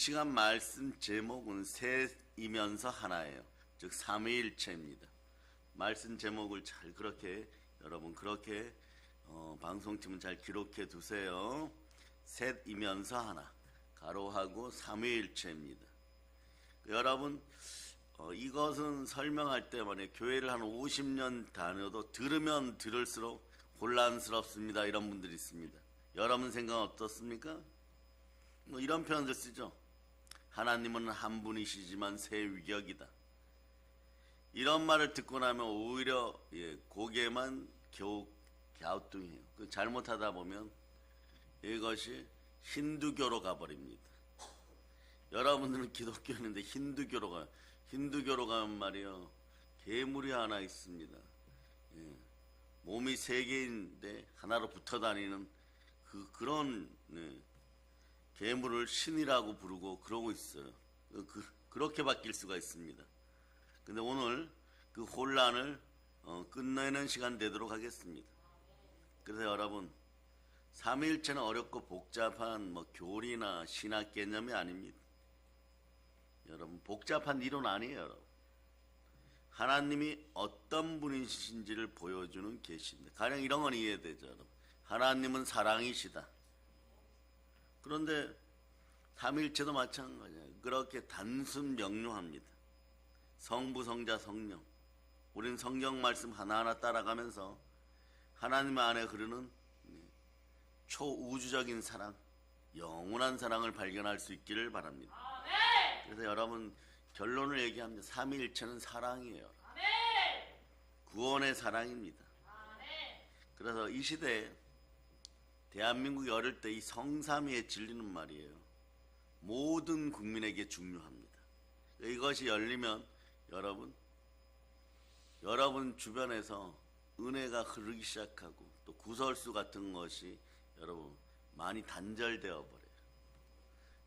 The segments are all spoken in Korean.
시간 말씀 제목은 셋이면서 하나예요. 즉 삼위일체입니다. 말씀 제목을 잘 그렇게 여러분 그렇게 방송팀은 잘 기록해 두세요. 셋이면서 하나 가로하고 삼위일체입니다. 여러분 이것은 설명할 때 만약 교회를 한 50년 다녀도 들으면 들을수록 혼란스럽습니다. 이런 분들이 있습니다. 여러분 생각은 어떻습니까? 뭐 이런 표현들 쓰죠. 하나님은 한 분이시지만 세위격이다. 이런 말을 듣고 나면 오히려 고개만 갸우뚱해요. 잘못하다 보면 이것이 힌두교로 가버립니다. 여러분들은 기독교인인데 힌두교로 가면 말이요 괴물이 하나 있습니다. 몸이 세 개인데 하나로 붙어 다니는 그런 괴물을 신이라고 부르고 그러고 있어요. 그렇게 바뀔 수가 있습니다. 근데 오늘 그 혼란을 끝내는 시간 되도록 하겠습니다. 그래서 여러분 삼위일체는 어렵고 복잡한 교리나 신학 개념이 아닙니다. 여러분 복잡한 이론 아니에요. 여러분. 하나님이 어떤 분이신지를 보여주는 계시입니다. 가령 이런 건 이해되죠. 여러분. 하나님은 사랑이시다. 그런데 삼위일체도 마찬가지예요. 그렇게 단순 명료합니다. 성부, 성자, 성령. 우리는 성경 말씀 하나하나 따라가면서 하나님 안에 흐르는 초우주적인 사랑, 영원한 사랑을 발견할 수 있기를 바랍니다. 그래서 여러분 결론을 얘기합니다. 삼위일체는 사랑이에요. 구원의 사랑입니다. 그래서 이 시대에 대한민국이 어릴 때 이 성삼위의 진리는 말이에요. 모든 국민에게 중요합니다. 이것이 열리면 여러분 주변에서 은혜가 흐르기 시작하고 또 구설수 같은 것이 여러분 많이 단절되어 버려요.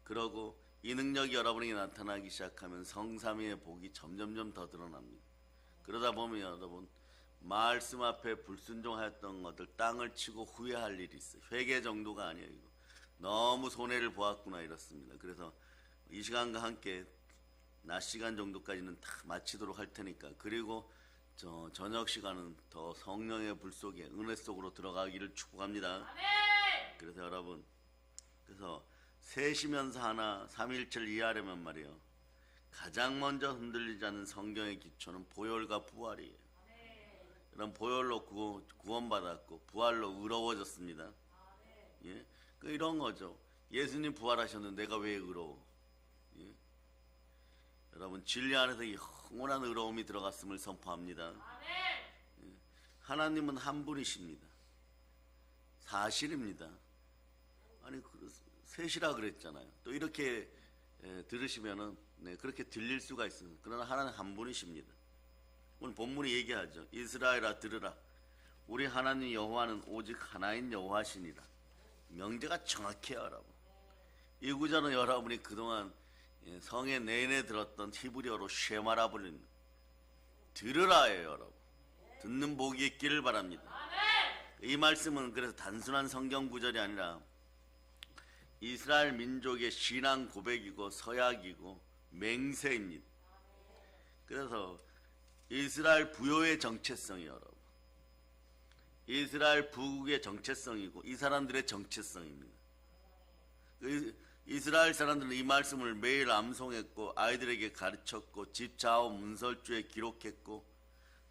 그러고 이 능력이 여러분에게 나타나기 시작하면 성삼위의 복이 점점점 더 드러납니다. 그러다 보면 여러분 말씀 앞에 불순종하였던 것들 땅을 치고 후회할 일이 있어요. 회개 정도가 아니에요. 이거. 너무 손해를 보았구나 이렇습니다. 그래서 이 시간과 함께 낮 시간 정도까지는 다 마치도록 할 테니까 그리고 저녁 시간은 더 성령의 불 속에 은혜 속으로 들어가기를 축복합니다. 그래서 여러분 셋이면서 하나 삼위일체를 이해하려면 말이에요. 가장 먼저 흔들리지 않는 성경의 기초는 보혈과 부활이에요. 그럼 보혈로 구원받았고 부활로 의로워졌습니다. 예? 이런 거죠. 예수님 부활하셨는데 내가 왜 의로워? 예? 여러분 진리 안에서 이 영원한 의로움이 들어갔음을 선포합니다. 예? 하나님은 한 분이십니다. 사실입니다. 아니 셋이라 그랬잖아요. 또 이렇게 들으시면은 그렇게 들릴 수가 있습니다. 그러나 하나님 한 분이십니다. 오늘 본문이 얘기하죠. 이스라엘아 들으라. 우리 하나님 여호와는 오직 하나인 여호와시니라. 명제가 정확해요. 여러분. 이 구절은 여러분이 그동안 성에 내내 들었던 히브리어로 쉐마라 불리는 들으라예요. 여러분. 듣는 복이 있기를 바랍니다. 이 말씀은 그래서 단순한 성경 구절이 아니라 이스라엘 민족의 신앙 고백이고 서약이고 맹세입니다. 그래서 이스라엘 부요의 정체성이 여러분 이스라엘 부국의 정체성이고 이 사람들의 정체성입니다. 이스라엘 사람들은 이 말씀을 매일 암송했고 아이들에게 가르쳤고 집 좌우 문설주에 기록했고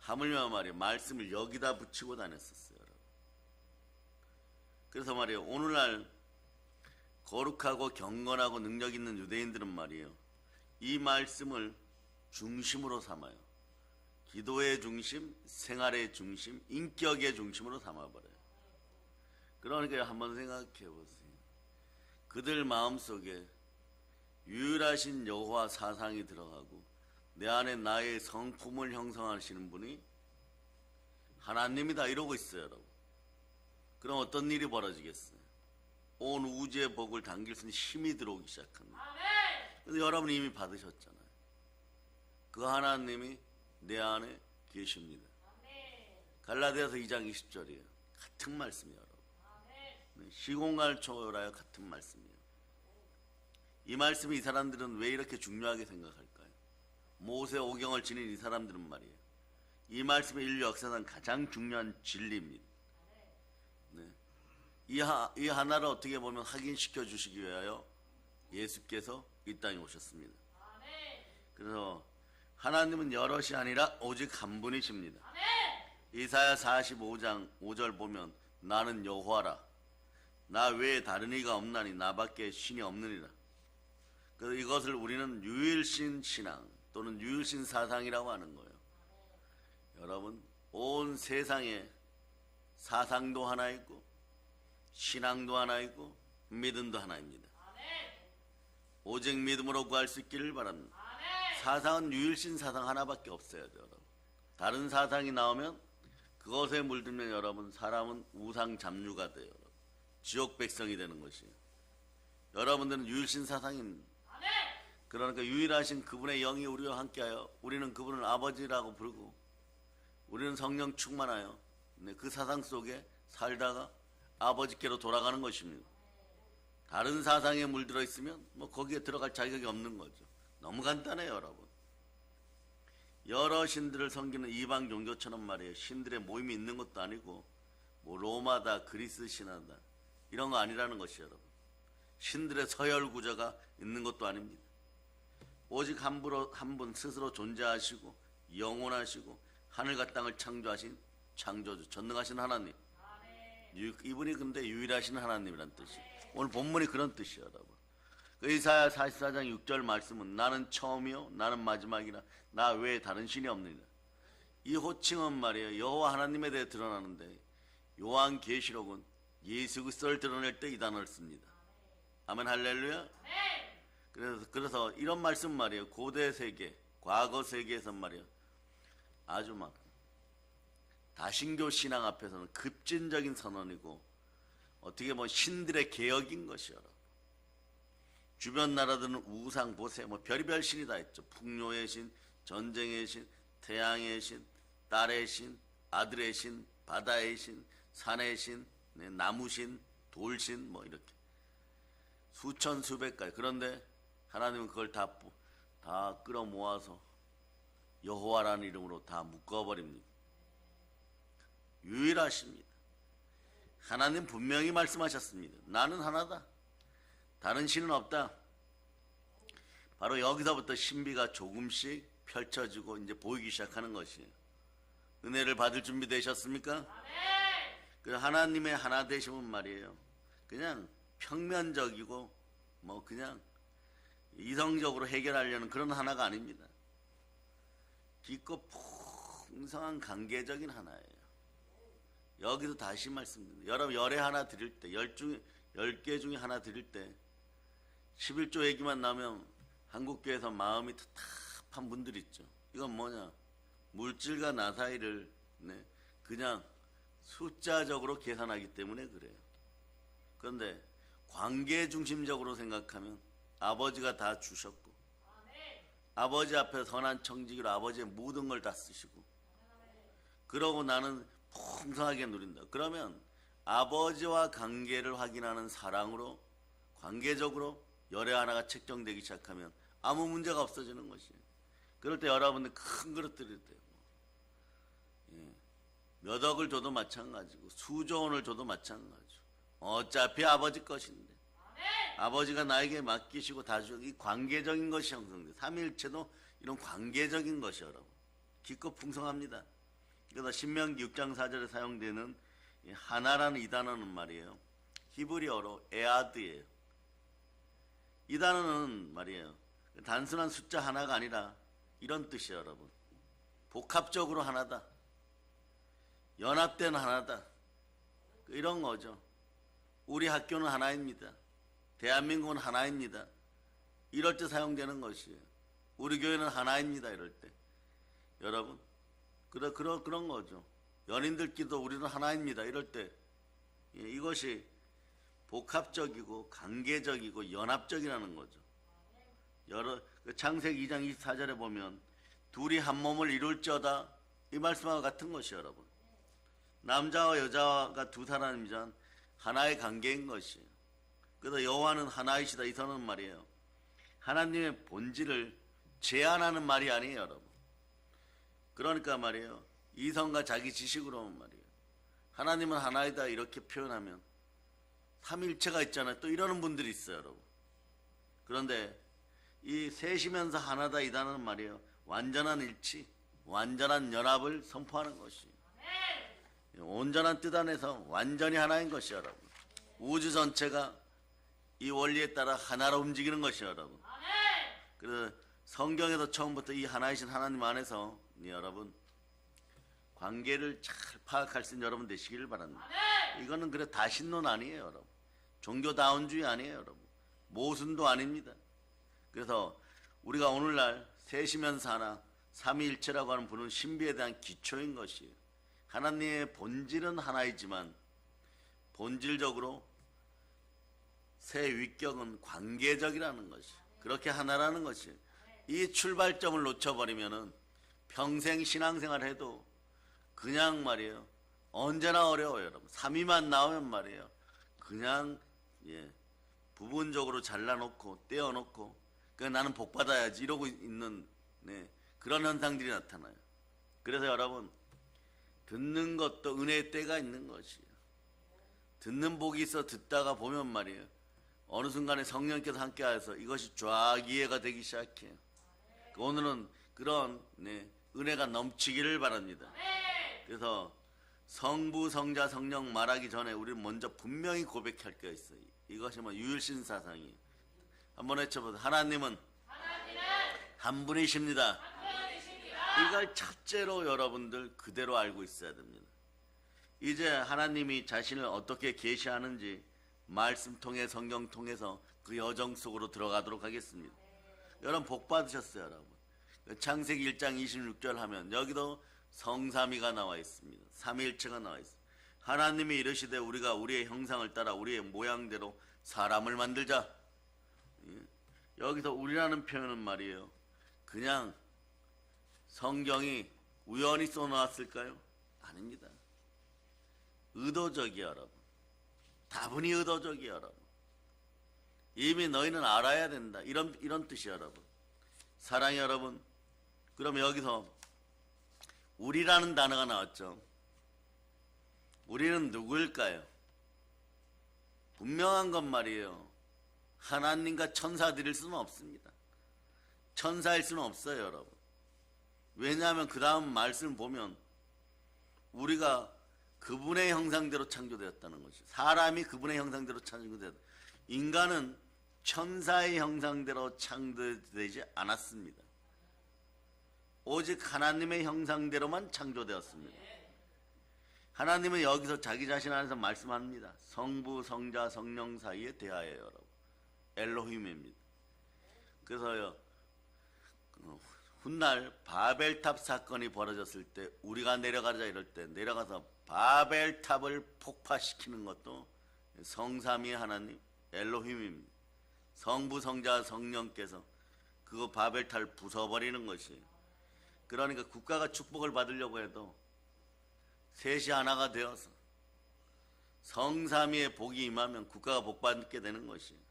하물며 말이에요 말씀을 여기다 붙이고 다녔었어요. 여러분. 그래서 말이에요 오늘날 거룩하고 경건하고 능력 있는 유대인들은 말이에요 이 말씀을 중심으로 삼아요. 기도의 중심, 생활의 중심, 인격의 중심으로 삼아버려요. 그러니까 한번 생각해 보세요. 그들 마음속에 유일하신 여호와 사상이 들어가고 내 안에 나의 성품을 형성하시는 분이 하나님이다 이러고 있어요. 여러분. 그럼 어떤 일이 벌어지겠어요? 온 우주의 복을 당길 수 있는 힘이 들어오기 시작합니다. 근데 여러분이 이미 받으셨잖아요. 그 하나님이 내 안에 계십니다. 갈라디아서 2장 20절이에요. 같은 말씀이에요. 여러분. 시공간을 초월하여 같은 말씀이에요. 이 말씀이 이 사람들은 왜 이렇게 중요하게 생각할까요? 모세 오경을 지닌 이 사람들은 말이에요. 이 말씀이 인류 역사상 가장 중요한 진리입니다. 네. 이 하나를 어떻게 보면 확인시켜 주시기 위하여 예수께서 이 땅에 오셨습니다. 그래서 하나님은 여럿이 아니라 오직 한 분이십니다. 이사야 45장 5절 보면 나는 여호와라 나 외에 다른 이가 없나니 나밖에 신이 없느니라. 그래서 이것을 우리는 유일신 신앙 또는 유일신 사상이라고 하는 거예요. 여러분 온 세상에 사상도 하나 있고 신앙도 하나 있고 믿음도 하나입니다. 오직 믿음으로 구할 수 있기를 바랍니다. 사상은 유일신 사상 하나밖에 없어야 돼요. 여러분. 다른 사상이 나오면 그것에 물들면 여러분 사람은 우상 잡류가 돼요. 여러분. 지옥 백성이 되는 것이에요. 여러분들은 유일신 사상입니다. 그러니까 유일하신 그분의 영이 우리와 함께하여 우리는 그분을 아버지라고 부르고 우리는 성령 충만하여 그 사상 속에 살다가 아버지께로 돌아가는 것입니다. 다른 사상에 물들어 있으면 뭐 거기에 들어갈 자격이 없는 거죠. 너무 간단해요, 여러분. 여러 신들을 섬기는 이방 종교처럼 말이에요. 신들의 모임이 있는 것도 아니고 뭐 로마다 그리스 신화다 이런 거 아니라는 것이에요, 여러분. 신들의 서열 구조가 있는 것도 아닙니다. 오직 한 분 스스로 존재하시고 영원하시고 하늘과 땅을 창조하신 창조주 전능하신 하나님. 이분이 근데 유일하신 하나님이란 뜻이에요. 오늘 본문이 그런 뜻이에요, 여러분. 이사야 44장 6절 말씀은 나는 처음이요 나는 마지막이라 나 외에 다른 신이 없느니라. 이 호칭은 말이에요 여호와 하나님에 대해 드러나는데 요한계시록은 예수 그리스도를 드러낼 때 이 단어를 씁니다. 아멘 할렐루야. 그래서 이런 말씀 말이에요 고대 세계 과거 세계에서 말이에요 아주 막 다신교 신앙 앞에서는 급진적인 선언이고 어떻게 보면 신들의 개혁인 것이요. 주변 나라들은 우상 보세 뭐 별의별 신이 다 있죠. 풍요의 신, 전쟁의 신, 태양의 신, 딸의 신, 아들의 신, 바다의 신, 산의 신, 나무 신, 돌 신 뭐 이렇게 수천 수백 가지. 그런데 하나님은 그걸 다 끌어모아서 여호와라는 이름으로 다 묶어버립니다. 유일하십니다. 하나님 분명히 말씀하셨습니다. 나는 하나다. 다른 신은 없다. 바로 여기서부터 신비가 조금씩 펼쳐지고 이제 보이기 시작하는 것이에요. 은혜를 받을 준비 되셨습니까? 그 하나님의 하나 되심은 말이에요. 그냥 평면적이고 뭐 그냥 이성적으로 해결하려는 그런 하나가 아닙니다. 깊고 풍성한 관계적인 하나예요. 여기서 다시 말씀드립니다. 여러분 열애 하나 드릴 때 10개 중에 하나 드릴 때 11조 얘기만 나오면 한국교회에서 마음이 답답한 분들 있죠. 이건 뭐냐 물질과 나 사이를 그냥 숫자적으로 계산하기 때문에 그래요. 그런데 관계 중심적으로 생각하면 아버지가 다 주셨고 아버지 앞에 선한 청지기로 아버지의 모든 걸 다 쓰시고 그러고 나는 풍성하게 누린다. 그러면 아버지와 관계를 확인하는 사랑으로 관계적으로 열애 하나가 책정되기 시작하면 아무 문제가 없어지는 것이에요. 그럴 때 여러분들 큰 그릇 드릴 때요. 몇 억을 줘도 마찬가지고 수조 원을 줘도 마찬가지고 어차피 아버지 것인데 아버지가 나에게 맡기시고 다 주고 이 관계적인 것이 형성돼요. 삼위일체도 이런 관계적인 것이 여러분 깊고 풍성합니다. 그래서 신명기 6장 4절에 사용되는 하나라는 이 단어는 말이에요 히브리어로 에아드예요. 이 단어는 말이에요 단순한 숫자 하나가 아니라 이런 뜻이에요. 여러분 복합적으로 하나다. 연합된 하나다. 이런 거죠. 우리 학교는 하나입니다. 대한민국은 하나입니다. 이럴 때 사용되는 것이에요. 우리 교회는 하나입니다. 이럴 때 여러분 그런 거죠. 연인들끼리도 우리는 하나입니다. 이럴 때 이것이 복합적이고 관계적이고 연합적이라는 거죠. 창세기 2장 24절에 보면 둘이 한 몸을 이룰지어다 이 말씀과 같은 것이 여러분 남자와 여자가 두 사람이면 하나의 관계인 것이에요. 그래서 여호와는 하나이시다 이 선언은 말이에요 하나님의 본질을 제한하는 말이 아니에요, 여러분. 그러니까 말이에요. 이성과 자기 지식으로만 말이에요. 하나님은 하나이다 이렇게 표현하면 삼일체가 있잖아요. 또 이러는 분들이 있어요, 여러분. 그런데 이 셋이면서 하나다 이다는 말이에요. 완전한 일치, 완전한 연합을 선포하는 것이에요. 온전한 뜻 안에서 완전히 하나인 것이에요, 여러분. 우주 전체가 이 원리에 따라 하나로 움직이는 것이에요, 여러분. 그래서 성경에서 처음부터 이 하나이신 하나님 안에서 여러분 관계를 잘 파악할 수 있는 여러분 되시기를 바랍니다. 이거는 그래 다신론 아니에요, 여러분. 종교다운주의 아니에요, 여러분. 모순도 아닙니다. 그래서 우리가 오늘날 셋이면서 하나, 삼위일체라고 하는 부르는 신비에 대한 기초인 것이에요. 하나님의 본질은 하나이지만 본질적으로 세 위격은 관계적이라는 것이, 그렇게 하나라는 것이. 이 출발점을 놓쳐버리면은 평생 신앙생활 해도 그냥 말이에요. 언제나 어려워요, 여러분. 삼위만 나오면 말이에요. 그냥 부분적으로 잘라놓고 떼어놓고 나는 복 받아야지 이러고 있는 그런 현상들이 나타나요. 그래서 여러분 듣는 것도 은혜의 때가 있는 것이에요. 듣는 복이 있어 듣다가 보면 말이에요. 어느 순간에 성령께서 함께하여서 이것이 쫙 이해가 되기 시작해요. 오늘은 그런 은혜가 넘치기를 바랍니다. 그래서 성부, 성자, 성령 말하기 전에 우리는 먼저 분명히 고백할 게 있어요. 이것이 유일신 사상이에요. 한번 외쳐보세요. 하나님은 한 분이십니다. 이걸 첫째로 여러분들 그대로 알고 있어야 됩니다. 이제 하나님이 자신을 어떻게 계시하는지 말씀 통해 성경 통해서 그 여정 속으로 들어가도록 하겠습니다. 여러분 복 받으셨어요, 여러분. 창세기 1장 26절 하면 여기도 성삼위가 나와 있습니다. 삼위일체가 나와 있습니다. 하나님이 이르시되 우리가 우리의 형상을 따라 우리의 모양대로 사람을 만들자. 여기서 우리라는 표현은 말이에요. 그냥 성경이 우연히 써놓았을까요? 아닙니다. 의도적이야, 여러분. 다분히 의도적이야, 여러분. 이미 너희는 알아야 된다. 이런 뜻이야, 여러분. 사랑해, 여러분. 그럼 여기서 우리라는 단어가 나왔죠. 우리는 누구일까요? 분명한 건 말이에요. 하나님과 천사들일 수는 없습니다. 천사일 수는 없어요, 여러분. 왜냐하면 그 다음 말씀을 보면 우리가 그분의 형상대로 창조되었다는 것이죠. 사람이 그분의 형상대로 창조되었다. 인간은 천사의 형상대로 창조되지 않았습니다. 오직 하나님의 형상대로만 창조되었습니다. 하나님은 여기서 자기 자신 안에서 말씀합니다. 성부, 성자, 성령 사이에 대하여요, 여러분. 엘로힘입니다. 그래서요, 훗날 바벨탑 사건이 벌어졌을 때 우리가 내려가자 이럴 때 내려가서 바벨탑을 폭파시키는 것도 성삼위의 하나님 엘로힘입니다. 성부, 성자, 성령께서 그거 바벨탑을 부숴버리는 것이에요. 그러니까 국가가 축복을 받으려고 해도 셋이 하나가 되어서 성삼위의 복이 임하면 국가가 복받게 되는 것이에요.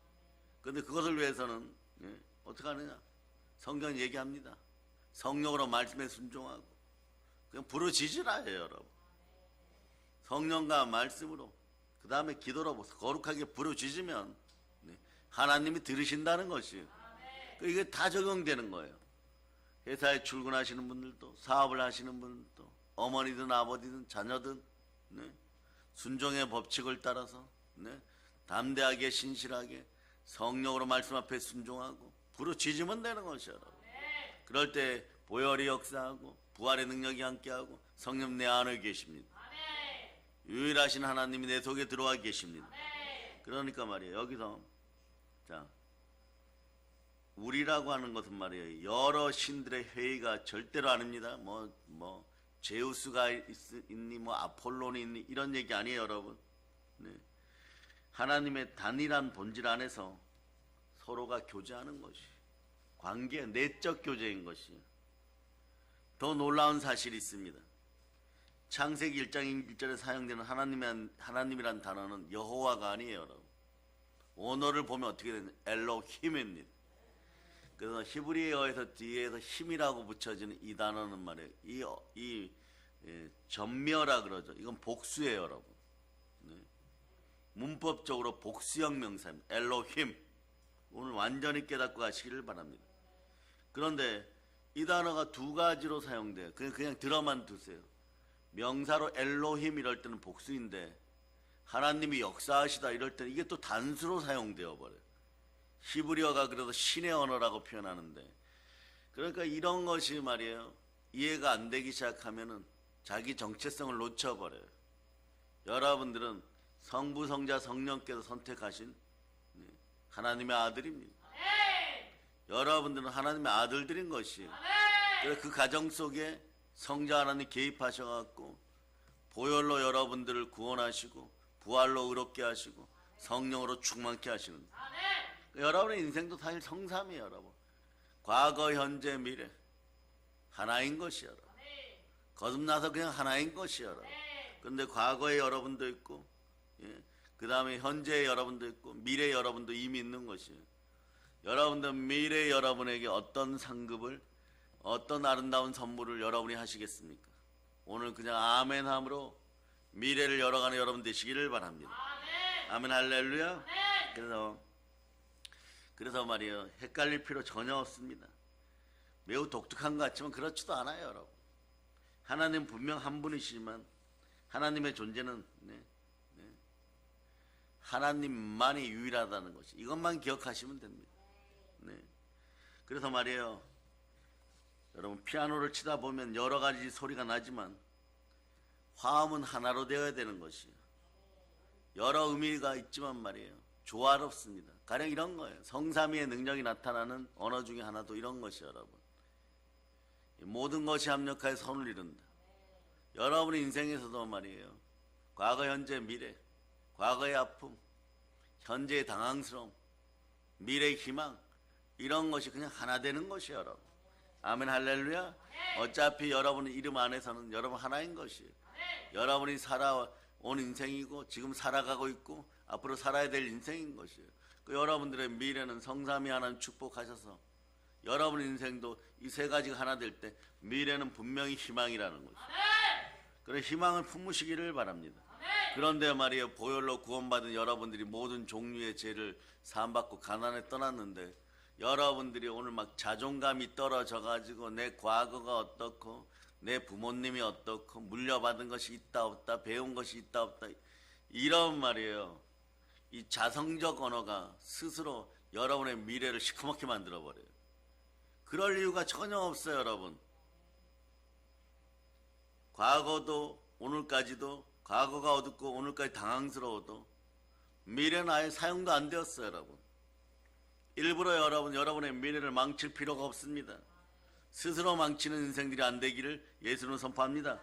그런데 그것을 위해서는 어떻게 하느냐? 성경은 얘기합니다. 성령으로 말씀에 순종하고 그냥 부르짖으라 해요, 여러분. 성령과 말씀으로 그 다음에 기도로 거룩하게 부르짖으면 하나님이 들으신다는 것이에요. 이게 다 적용되는 거예요. 회사에 출근하시는 분들도, 사업을 하시는 분들도, 어머니든 아버지든 자녀든 순종의 법칙을 따라서 담대하게 신실하게 성령으로 말씀 앞에 순종하고 부르짖으면 되는 것이에요. 그럴 때 보혈이 역사하고 부활의 능력이 함께하고 성령 내 안에 계십니다. 유일하신 하나님이 내 속에 들어와 계십니다. 그러니까 말이에요. 여기서 자 우리라고 하는 것은 말이에요. 여러 신들의 회의가 절대로 아닙니다. 제우스가 있니 아폴론이 있니 이런 얘기 아니에요, 여러분. 하나님의 단일한 본질 안에서 서로가 교제하는 것이 관계, 내적 교제인 것이. 더 놀라운 사실이 있습니다. 창세기 1장 1절에 사용되는 하나님이란 단어는 여호와가 아니에요, 여러분. 원어를 보면 어떻게 되냐? 엘로힘입니다. 그래서 히브리어에서 뒤에서 힘이라고 붙여지는 이 단어는 말이에요. 전멸아 그러죠. 이건 복수예요, 여러분. 네. 문법적으로 복수형 명사입니다. 엘로힘. 오늘 완전히 깨닫고 가시기를 바랍니다. 그런데 이 단어가 두 가지로 사용돼요. 그냥 들어만 두세요. 명사로 엘로힘 이럴 때는 복수인데 하나님이 역사하시다 이럴 때는 이게 또 단수로 사용되어 버려요. 히브리어가 그래서 신의 언어라고 표현하는데, 그러니까 이런 것이 말이에요. 이해가 안 되기 시작하면은 자기 정체성을 놓쳐버려요. 여러분들은 성부, 성자, 성령께서 선택하신 하나님의 아들입니다. 여러분들은 하나님의 아들들인 것이에요. 그래서 그 가정 속에 성자 하나님 개입하셔갖고 보혈로 여러분들을 구원하시고 부활로 의롭게 하시고 성령으로 충만케 하시는, 여러분의 인생도 사실 성삼이에요. 여러분, 과거, 현재, 미래 하나인 것이에요. 여러분, 거듭나서 그냥 하나인 것이에요. 여러분. 그런데 과거에 여러분도 있고, 그 다음에 현재의 여러분도 있고, 미래의 여러분도 이미 있는 것이에요. 여러분들 미래의 여러분에게 어떤 상급을, 어떤 아름다운 선물을 여러분이 하시겠습니까? 오늘 그냥 아멘함으로 미래를 열어가는 여러분 되시기를 바랍니다. 아멘, 할렐루야. 그래서 말이에요, 헷갈릴 필요 전혀 없습니다. 매우 독특한 것 같지만 그렇지도 않아요. 여러분, 하나님 분명 한 분이시지만 하나님의 존재는 하나님만이 유일하다는 것이, 이것만 기억하시면 됩니다. 그래서 말이에요, 여러분, 피아노를 치다 보면 여러 가지 소리가 나지만 화음은 하나로 되어야 되는 것이에요. 여러 의미가 있지만 말이에요, 조화롭습니다. 가령 이런 거예요. 성삼위의 능력이 나타나는 언어 중에 하나도 이런 것이에요. 여러분, 모든 것이 합력하여 선을 이룬다. 여러분의 인생에서도 말이에요, 과거, 현재, 미래, 과거의 아픔, 현재의 당황스러움, 미래의 희망, 이런 것이 그냥 하나 되는 것이에요. 여러분, 아멘, 할렐루야. 어차피 여러분의 이름 안에서는 여러분 하나인 것이에요. 여러분이 살아온 인생이고 지금 살아가고 있고 앞으로 살아야 될 인생인 것이에요. 그 여러분들의 미래는 성삼위 하나님 축복하셔서 여러분 인생도 이 세 가지가 하나 될 때 미래는 분명히 희망이라는 것이에요. 그래서 희망을 품으시기를 바랍니다. 그런데 말이에요, 보혈로 구원받은 여러분들이 모든 종류의 죄를 사함받고 가난에 떠났는데 여러분들이 오늘 막 자존감이 떨어져 가지고 내 과거가 어떻고 내 부모님이 어떻고 물려받은 것이 있다 없다 배운 것이 있다 없다, 이런 말이에요, 이 자성적 언어가 스스로 여러분의 미래를 시커멓게 만들어버려요. 그럴 이유가 전혀 없어요. 여러분, 과거도 오늘까지도, 과거가 어둡고 오늘까지 당황스러워도 미래는 아예 사용도 안 되었어요. 여러분, 일부러 여러분의 미래를 망칠 필요가 없습니다. 스스로 망치는 인생들이 안 되기를 예수는 선포합니다.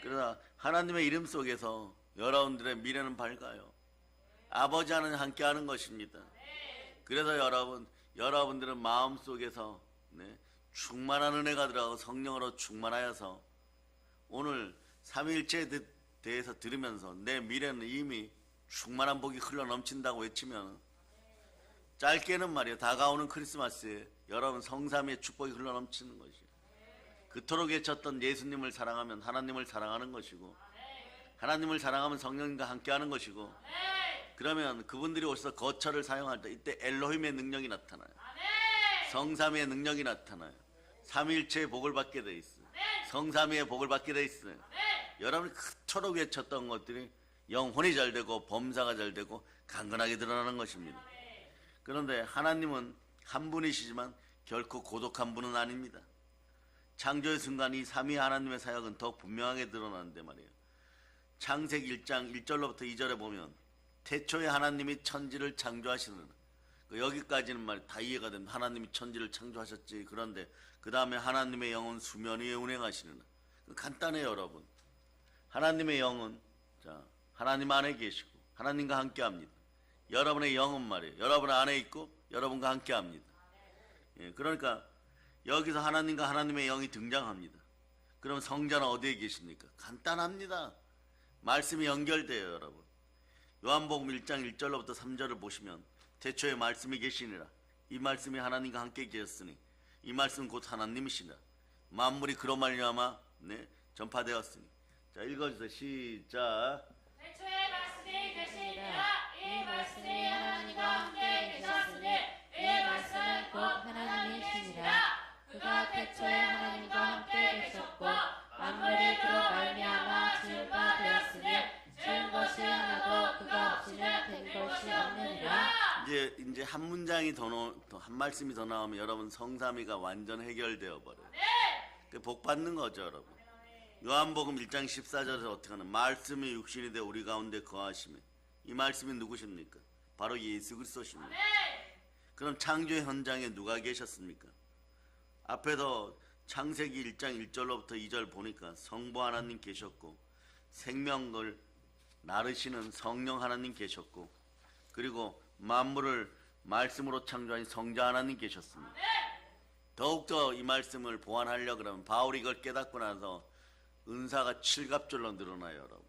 그러나 하나님의 이름 속에서 여러분들의 미래는 밝아요. 아버지 하나님 함께 하는 것입니다. 그래서 여러분들은 마음속에서 충만한 은혜가 들어가고 성령으로 충만하여서 오늘 삼위일체에 대해서 들으면서 내 미래는 이미 충만한 복이 흘러 넘친다고 외치면, 짧게는 말이에요, 다가오는 크리스마스에 여러분 성삼위의 축복이 흘러 넘치는 것이에요. 그토록 외쳤던 예수님을 사랑하면 하나님을 사랑하는 것이고, 하나님을 사랑하면 성령님과 함께하는 것이고, 그러면 그분들이 오셔서 거처를 사용할 때 이때 엘로힘의 능력이 나타나요. 성삼위의 능력이 나타나요. 삼위일체의 복을 받게 돼 있어요. 성삼위의 복을 받게 돼 있어요. 여러분이 그토록 외쳤던 것들이 영혼이 잘 되고 범사가 잘 되고 강건하게 드러나는 것입니다. 그런데 하나님은 한 분이시지만 결코 고독한 분은 아닙니다. 창조의 순간 이 삼위 하나님의 사역은 더 분명하게 드러나는데 말이에요, 창세기 1장 1절로부터 2절에 보면 태초에 하나님이 천지를 창조하시는, 여기까지는 말 다 이해가 됩니다. 하나님이 천지를 창조하셨지. 그런데 그 다음에 하나님의 영은 수면 위에 운행하시는, 간단해요. 여러분, 하나님의 영은 하나님 안에 계시고 하나님과 함께합니다. 여러분의 영은 말이에요, 여러분 안에 있고 여러분과 함께합니다. 그러니까 여기서 하나님과 하나님의 영이 등장합니다. 그럼 성자는 어디에 계십니까? 간단합니다. 말씀이 연결돼요. 여러분, 요한복음 1장 1절로부터 3절을 보시면 태초에 말씀이 계시니라, 이 말씀이 하나님과 함께 계셨으니 이 말씀은 곧 하나님이시다. 만물이 그로 말미암아 전파되었으니. 자, 읽어주세요. 시작. 태초에 말씀이 계시니라. 이 말씀이 하나님과 함께 계셨으니 이 말씀은 곧 하나님이시니라. 그가 태초에 하나님과 함께 계셨고 만물이 그로 말미암아 지은 바 되었으니 지은 것이 하나도 그가 없이는 된 것이 없느니라. 이제 한 문장이 한 말씀이 더 나오면 여러분 성삼위가 완전 해결되어 버려요. 그 복 받는 거죠, 여러분. 요한복음 1장 14절에서 어떻게 하는 말씀이 육신이 되어 우리 가운데 거하시며 이 말씀이 누구십니까? 바로 예수 그리스도십니다. 그럼 창조 현장에 누가 계셨습니까? 앞에서 창세기 1장 1절로부터 2절 보니까 성부 하나님 계셨고 생명을 나르시는 성령 하나님 계셨고 그리고 만물을 말씀으로 창조하신 성자 하나님 계셨습니다. 더욱더 이 말씀을 보완하려고 그러면 바울이 이걸 깨닫고 나서 은사가 칠갑절로 늘어나요, 여러분.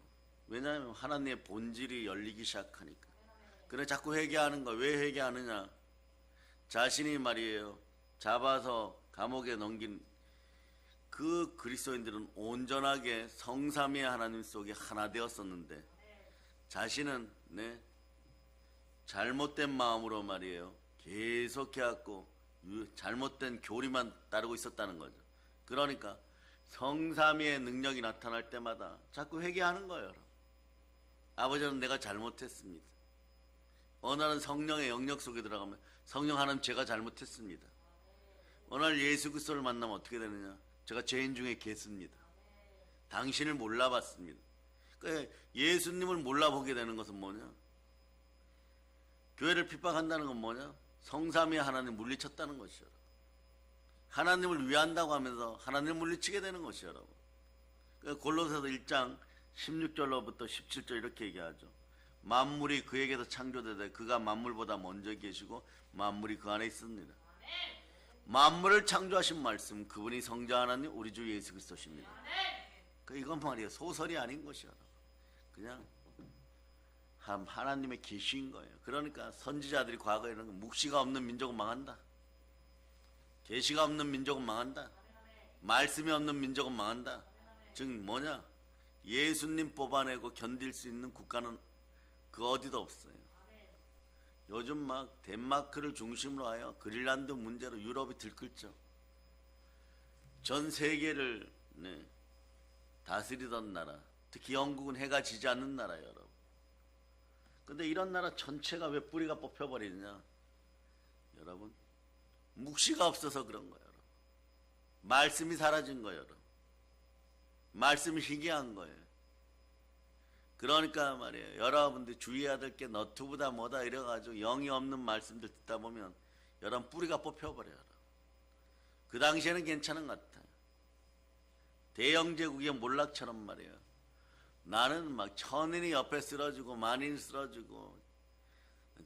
왜냐하면 하나님의 본질이 열리기 시작하니까. 그래 자꾸 회개하는 거. 왜 회개하느냐? 자신이 말이에요 잡아서 감옥에 넘긴 그 그리스도인들은 온전하게 성삼위의 하나님 속에 하나 되었었는데 자신은 잘못된 마음으로 말이에요 계속해갖고 잘못된 교리만 따르고 있었다는 거죠. 그러니까 성삼위의 능력이 나타날 때마다 자꾸 회개하는 거예요. 여러분. 아버지는 내가 잘못했습니다. 어느 날은 성령의 영역 속에 들어가면 성령 하나님 제가 잘못했습니다. 어느 날 예수 그리스도를 만나면 어떻게 되느냐? 제가 죄인 중에 개수입니다. 당신을 몰라봤습니다. 그러니까 예수님을 몰라보게 되는 것은 뭐냐? 교회를 핍박한다는 건 뭐냐? 성삼위 하나님 물리쳤다는 것이죠. 하나님을 위한다고 하면서 하나님을 물리치게 되는 것이죠, 여러분. 그러니까 골로새서 1장 16절로부터 17절 이렇게 얘기하죠. 만물이 그에게서 창조되되 그가 만물보다 먼저 계시고 만물이 그 안에 있습니다. 만물을 창조하신 말씀 그분이 성자 하나님 우리 주 예수 그리스도십니다. 이건 말이에요 소설이 아닌 것이야. 그냥 하나님의 계시인 거예요. 그러니까 선지자들이 과거에는 묵시가 없는 민족은 망한다. 계시가 없는 민족은 망한다. 말씀이 없는 민족은 망한다. 즉 뭐냐? 예수님 뽑아내고 견딜 수 있는 국가는 그 어디도 없어요. 요즘 막 덴마크를 중심으로 하여 그린란드 문제로 유럽이 들끓죠. 전 세계를 다스리던 나라, 특히 영국은 해가 지지 않는 나라예요, 여러분. 근데 이런 나라 전체가 왜 뿌리가 뽑혀버리느냐? 여러분, 묵시가 없어서 그런 거예요, 여러분. 말씀이 사라진 거예요, 여러분. 말씀이 희귀한 거예요. 그러니까 말이에요. 여러분들 주의해야 될 게 너튜브다 뭐다 이래가지고 영이 없는 말씀들 듣다 보면 여러분 뿌리가 뽑혀버려요. 그 당시에는 괜찮은 것 같아요. 대영제국의 몰락처럼 말이에요. 나는 막 천인이 옆에 쓰러지고 만인이 쓰러지고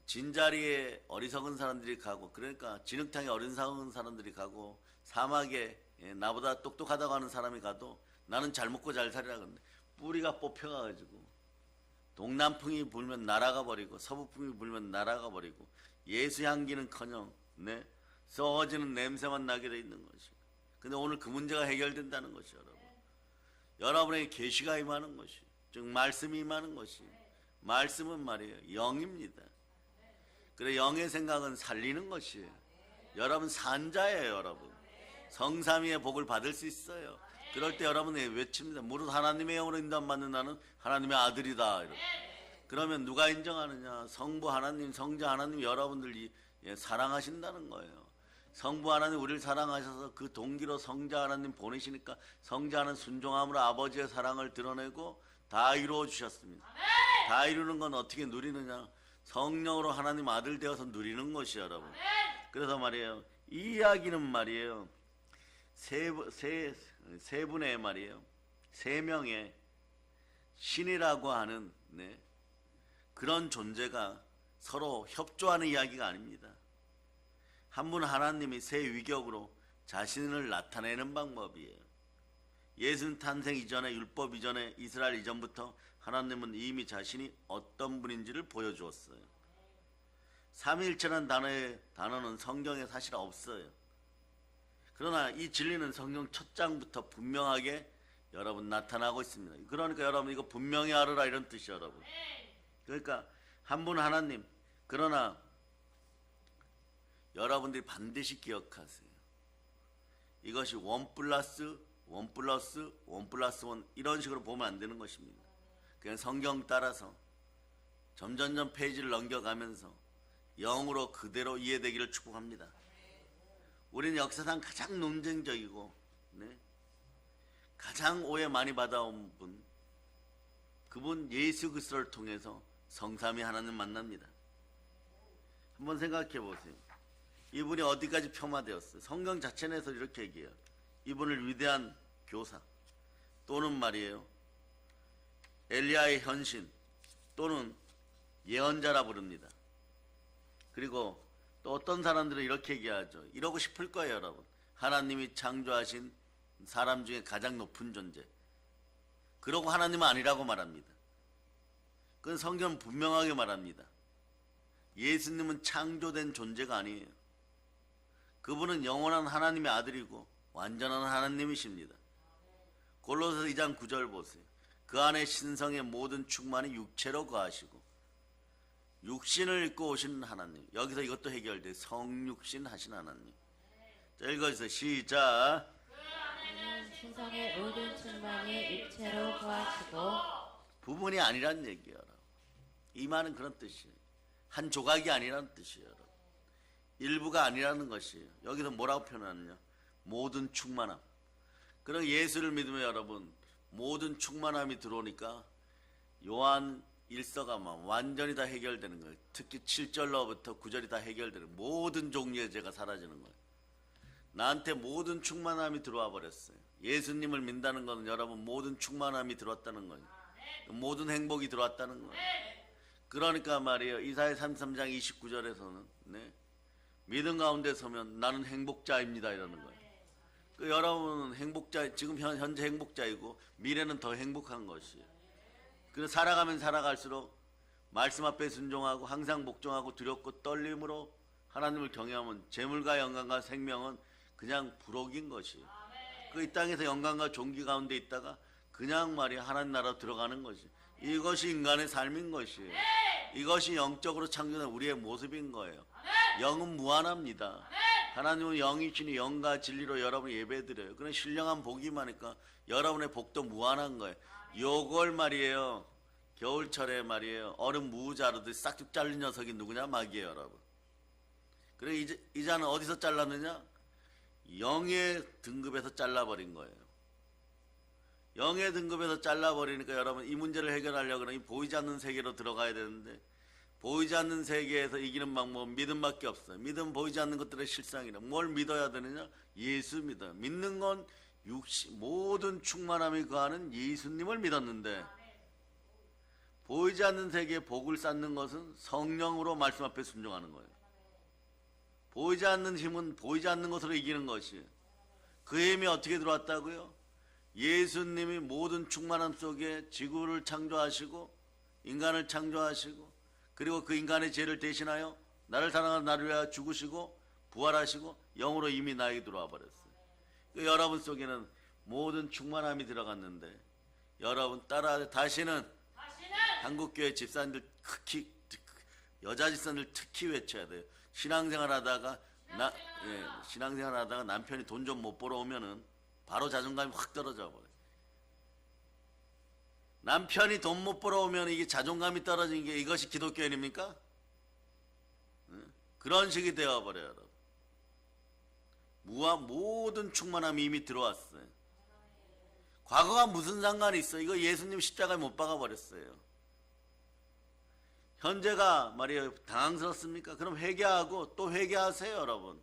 진자리에 어리석은 사람들이 가고 그러니까 진흙탕에 어리석은 사람들이 가고 사막에 나보다 똑똑하다고 하는 사람이 가도 나는 잘 먹고 잘 살이라 그러는데 뿌리가 뽑혀가지고 동남풍이 불면 날아가 버리고 서부풍이 불면 날아가 버리고 예수 향기는커녕 썩어지는 냄새만 나게 돼 있는 것이. 근데 오늘 그 문제가 해결된다는 것이 여러분. 여러분에게 계시가 임하는 것이, 즉 말씀이 임하는 것이. 말씀은 말이에요 영입니다. 그래 영의 생각은 살리는 것이에요. 여러분 산자예요, 여러분. 성삼위의 복을 받을 수 있어요. 그럴 때 여러분이 외칩니다. 무릇 하나님의 영으로 인도받는 나는 하나님의 아들이다. 이렇게. 그러면 누가 인정하느냐? 성부 하나님, 성자 하나님 여러분들이 사랑하신다는 거예요. 성부 하나님 우리를 사랑하셔서 그 동기로 성자 하나님 보내시니까 성자 하나님 순종함으로 아버지의 사랑을 드러내고 다 이루어 주셨습니다. 다 이루는 건 어떻게 누리느냐? 성령으로 하나님 아들 되어서 누리는 것이에요, 여러분. 그래서 말이에요. 이 이야기는 말이에요. 세 분의 말이에요. 세 명의 신이라고 하는 그런 존재가 서로 협조하는 이야기가 아닙니다. 한 분 하나님이 새 위격으로 자신을 나타내는 방법이에요. 예수님 탄생 이전에 율법 이전에 이스라엘 이전부터 하나님은 이미 자신이 어떤 분인지를 보여주었어요. 삼위일체라는 단어는 성경에 사실 없어요. 그러나 이 진리는 성경 첫 장부터 분명하게 여러분 나타나고 있습니다. 그러니까 여러분 이거 분명히 알으라 이런 뜻이에요, 여러분. 그러니까 한 분 하나님. 그러나 여러분들이 반드시 기억하세요. 이것이 1+1+1+1 이런 식으로 보면 안 되는 것입니다. 그냥 성경 따라서 점점점 페이지를 넘겨가면서 영으로 그대로 이해되기를 축복합니다. 우리는 역사상 가장 논쟁적이고 가장 오해 많이 받아온 분, 그분 예수 그리스도를 통해서 성삼위 하나님 만납니다. 한번 생각해 보세요. 이분이 어디까지 폄하되었어요? 성경 자체 내에서 이렇게 얘기해요. 이분을 위대한 교사 또는 말이에요 엘리야의 현신 또는 예언자라 부릅니다. 그리고 또 어떤 사람들은 이렇게 얘기하죠. 이러고 싶을 거예요, 여러분. 하나님이 창조하신 사람 중에 가장 높은 존재. 그러고 하나님은 아니라고 말합니다. 그건 성경은 분명하게 말합니다. 예수님은 창조된 존재가 아니에요. 그분은 영원한 하나님의 아들이고 완전한 하나님이십니다. 골로새서 2장 9절 보세요. 그 안에 신성의 모든 충만이 육체로 거하시고 육신을 입고 오신 하나님. 여기서 이것도 해결돼. 성육신 하신 하나님. 자, 읽어주세요. 시작. 그 안에는 신성의 모든 충만이 육체로 거하시고 부분이 아니란 얘기예요. 이 말은 그런 뜻이에요. 한 조각이 아니라는 뜻이에요. 일부가 아니라는 것이에요. 여기서 뭐라고 표현하느냐? 모든 충만함. 그럼 예수를 믿으면 여러분 모든 충만함이 들어오니까 요한 1서가 완전히 다 해결되는 거예요. 특히 7절로부터 9절이 다 해결되는 모든 종류의 죄가 사라지는 거예요. 나한테 모든 충만함이 들어와 버렸어요. 예수님을 믿는다는 것은 여러분 모든 충만함이 들어왔다는 거예요. 모든 행복이 들어왔다는 거예요. 그러니까 말이에요. 이사야 33장 29절에서는 믿음 가운데 서면 나는 행복자입니다 이러는 거예요. 여러분은 행복자, 지금 현재 행복자이고 미래는 더 행복한 것이에요. 그래서 살아가면 살아갈수록 말씀 앞에 순종하고 항상 복종하고 두렵고 떨림으로 하나님을 경외하면 재물과 영광과 생명은 그냥 부록인 것이에요. 그 이 땅에서 영광과 존귀 가운데 있다가 그냥 말이야 하나님 나라로 들어가는 것이. 이것이 인간의 삶인 것이에요. 이것이 영적으로 창조된 우리의 모습인 거예요. 영은 무한합니다. 하나님은 영이시니 영과 진리로 여러분이 예배드려요. 그런 신령한 복이 많으니까 여러분의 복도 무한한 거예요. 요걸 말이에요. 겨울철에 말이에요. 얼음 무 자르듯이 싹둑 잘린 녀석이 누구냐? 마귀예요, 여러분. 그래 이 자는 어디서 잘랐느냐? 영의 등급에서 잘라버린 거예요. 영의 등급에서 잘라버리니까 여러분 이 문제를 해결하려고 그러면 보이지 않는 세계로 들어가야 되는데 보이지 않는 세계에서 이기는 방법은 믿음밖에 없어요. 믿음 보이지 않는 것들의 실상이라. 뭘 믿어야 되느냐? 예수 믿어요. 믿는 건 모든 충만함이 거하는 예수님을 믿었는데 보이지 않는 세계에 복을 쌓는 것은 성령으로 말씀 앞에 순종하는 거예요. 보이지 않는 힘은 보이지 않는 것으로 이기는 것이에요. 그 힘이 어떻게 들어왔다고요? 예수님이 모든 충만함 속에 지구를 창조하시고 인간을 창조하시고 그리고 그 인간의 죄를 대신하여 나를 사랑하는 나를 위하여 죽으시고 부활하시고 영으로 이미 나에게 들어와 버렸어요. 여러분 속에는 모든 충만함이 들어갔는데 여러분 따라 다시는 한국교회 집사님들 특히 여자 집사님들 특히 외쳐야 돼요. 신앙생활하다가 남편이 돈 좀 못 벌어 오면은 바로 자존감이 확 떨어져 버려요. 남편이 돈 못 벌어오면 이게 자존감이 떨어지는 게 이것이 기독교인입니까? 그런 식이 되어버려요. 모든 충만함이 이미 들어왔어요. 과거가 무슨 상관이 있어요? 이거 예수님 십자가에 못 박아버렸어요. 현재가 말이에요 당황스럽습니까? 그럼 회개하고 또 회개하세요, 여러분.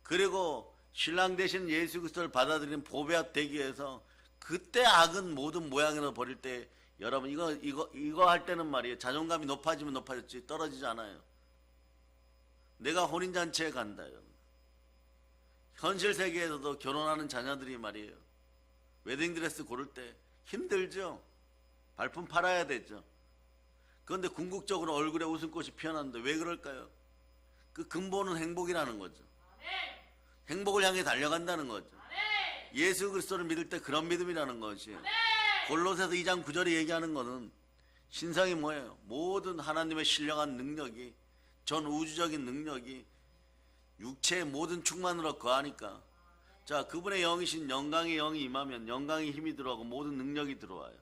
그리고 신랑 되신 예수 그리스도를 받아들이는 보배 앞 되기 위해서 그때 악은 모든 모양으로 버릴 때 여러분 이거 할 때는 말이에요 자존감이 높아지면 높아졌지 떨어지지 않아요. 내가 혼인잔치에 간다. 현실 세계에서도 결혼하는 자녀들이 말이에요 웨딩드레스 고를 때 힘들죠. 발품 팔아야 되죠. 그런데 궁극적으로 얼굴에 웃음꽃이 피어났는데 왜 그럴까요? 그 근본은 행복이라는 거죠. 행복을 향해 달려간다는 거죠. 예수 그리스도를 믿을 때 그런 믿음이라는 것이 골로새서 2장 9절에 얘기하는 것은 신성이 뭐예요? 모든 하나님의 신령한 능력이 전 우주적인 능력이 육체의 모든 충만으로 거하니까 자 그분의 영이신 영광의 영이 임하면 영광의 힘이 들어가고 모든 능력이 들어와요.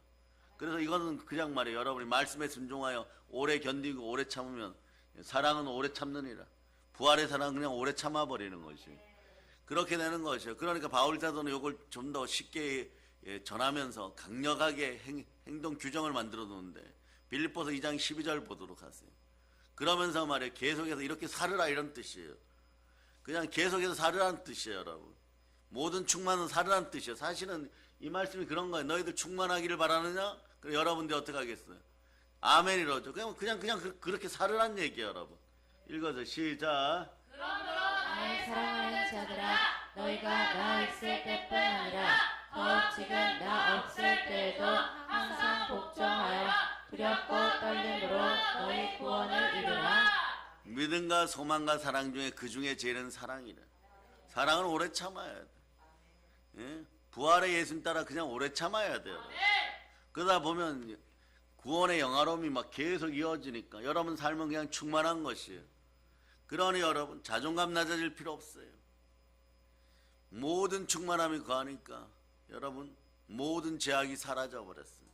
그래서 이거는 그냥 말이에요. 여러분이 말씀에 순종하여 오래 견디고 오래 참으면 사랑은 오래 참느니라. 부활의 사랑은 그냥 오래 참아버리는 것이에요. 그렇게 되는 것이에요. 그러니까 바울 사도는 이걸 좀 더 쉽게 전하면서 강력하게 행동 규정을 만들어 놓는데 빌립보서 2장 12절 보도록 하세요. 그러면서 말이에요. 계속해서 이렇게 살으라 이런 뜻이에요. 그냥 계속해서 살으라는 뜻이에요. 여러분. 모든 충만은 살으라는 뜻이에요. 사실은 이 말씀이 그런 거예요. 너희들 충만하기를 바라느냐? 그럼 여러분들이 어떻게 하겠어요? 아멘이라죠. 그냥 그렇게 살으라는 얘기예요. 여러분. 읽어서 시작. 그러므로 나의 사랑하는 자들아 너희가 나 있을 때뿐 아니라 더욱 지금 나 없을 때에도 항상 복종하여 두렵고 떨림으로 너희 구원을 이루라. 믿음과 소망과 사랑 중에 그 중에 제일은 사랑이라. 사랑은 오래 참아야 돼. 예? 부활의 예수님 따라 그냥 오래 참아야 돼요. 그러다 보면 구원의 영화로움이 막 계속 이어지니까 여러분 삶은 그냥 충만한 것이에요. 그러니 여러분 자존감 낮아질 필요 없어요. 모든 충만함이 거하니까 여러분 모든 제약이 사라져 버렸어요.